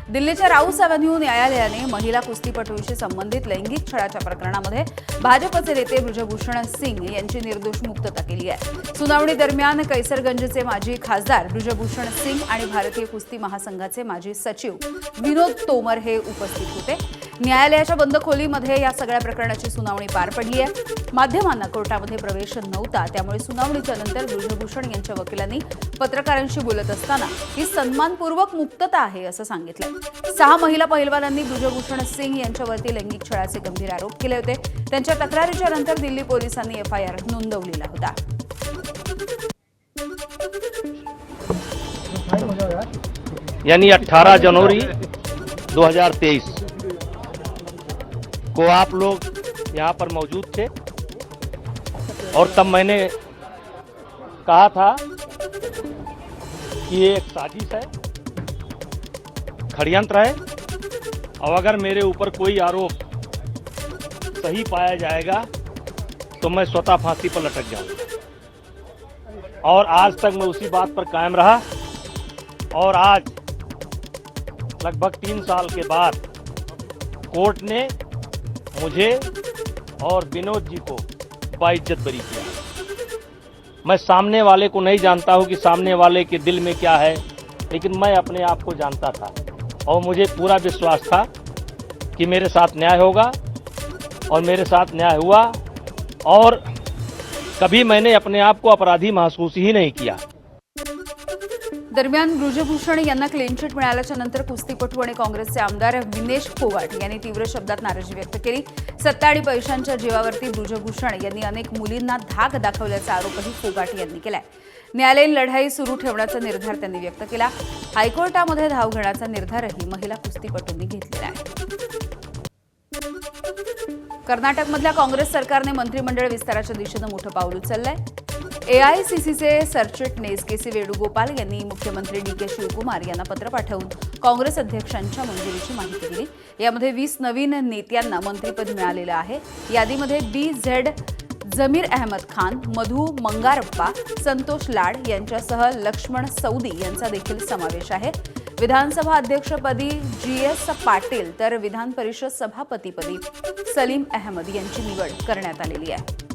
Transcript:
दिल्लीच्या राऊस अव्हेन्यू न्यायालयाने महिला कुस्तीपटूंशी संबंधित लैंगिक छळाच्या प्रकरणामध्ये भाजपचे नेते ब्रिजभूषण सिंग यांची निर्दोष मुक्तता केली आहे। सुनावणी दरम्यान कैसरगंजचे माजी खासदार ब्रिजभूषण सिंग आणि भारतीय कुस्ती महासंघाचे माजी सचिव विनोद तोमर हे उपस्थित होते। न्यायालयाच्या बंद खोलीमध्ये या सगळ्या प्रकरणाची सुनावणी पार पडली आहे। माध्यमांना कोर्टामध्ये प्रवेश नव्हता, त्यामुळे सुनावणीच्या नंतर ब्रिजभूषण यांच्या वकिलांनी पत्रकारांशी बोलत असताना ही सन्मानपूर्वक मुक्तता आहे असं सांगितलं। 6 महिला पहिलवानांनी ब्रिजभूषण सिंग यांच्यावरती लैंगिक छळाचे गंभीर आरोप केले होते। त्यांच्या तक्रारीच्या नंतर दिल्ली पोलिसांनी एफआयआर नोंदवलेला होता। यानी 18 जनवरी 2023 को आप लोग यहाँ पर मौजूद थे और तब मैंने कहा था कि ये एक साजिश है, षड्यंत्र है और अगर मेरे ऊपर कोई आरोप सही पाया जाएगा तो मैं स्वतः फांसी पर लटक जाऊंगा। और आज तक मैं उसी बात पर कायम रहा और आज लगभग 3 साल के बाद कोर्ट ने मुझे और विनोद जी को बाइज्जत बरी किया। मैं सामने वाले को नहीं जानता हूं कि सामने वाले के दिल में क्या है, लेकिन मैं अपने आप को जानता था और मुझे पूरा विश्वास था कि मेरे साथ न्याय होगा और मेरे साथ न्याय हुआ और कभी मैंने अपने आप को अपराधी महसूस ही नहीं किया। दरम्यान ब्रिजभूषण यांना क्लीन चिट मिळाल्याच्या नंतर कुस्तीपटू आणि काँग्रेसचे आमदार विनेश फोगाट यांनी तीव्र शब्दात नाराजी व्यक्त केली। सत्ता आणि पैशांच्या जीवावरती ब्रिजभूषण यांनी अनेक मुलींना धाक दाखवल्याचा आरोपही फोगाट यांनी केलाय। न्यायालयीन लढाई सुरू ठेवण्याचा निर्धार त्यांनी व्यक्त केला। हायकोर्टामध्ये धाव घेण्याचा निर्धारही महिला कुस्तीपटूंनी घेतलेला आहे। कर्नाटकमधल्या काँग्रेस सरकारने मंत्रिमंडळ विस्ताराच्या दिशेने मोठं पाऊल उचललंय। एआयसीसीचे सरचिटणीस केसी वेणुगोपाल यांनी मुख्यमंत्री डीके शिवकुमार यांना पत्र पाठवून काँग्रेस अध्यक्षांच्या मंजुरीची माहिती दिली। यामध्ये 20 नवीन नेत्यांना मंत्रिपद मिळालेलं आहे। यादीमध्ये BZ जमीर अहमद खान, मधु मंगारप्पा, संतोष लाड यांच्यासह लक्ष्मण सौदी यांचा देखील समावेश आहे। विधानसभा अध्यक्षपदी GS पाटील तर विधान परिषद सभापतीपदी सलीम अहमद यांची निवड करण्यात आलेली आहे।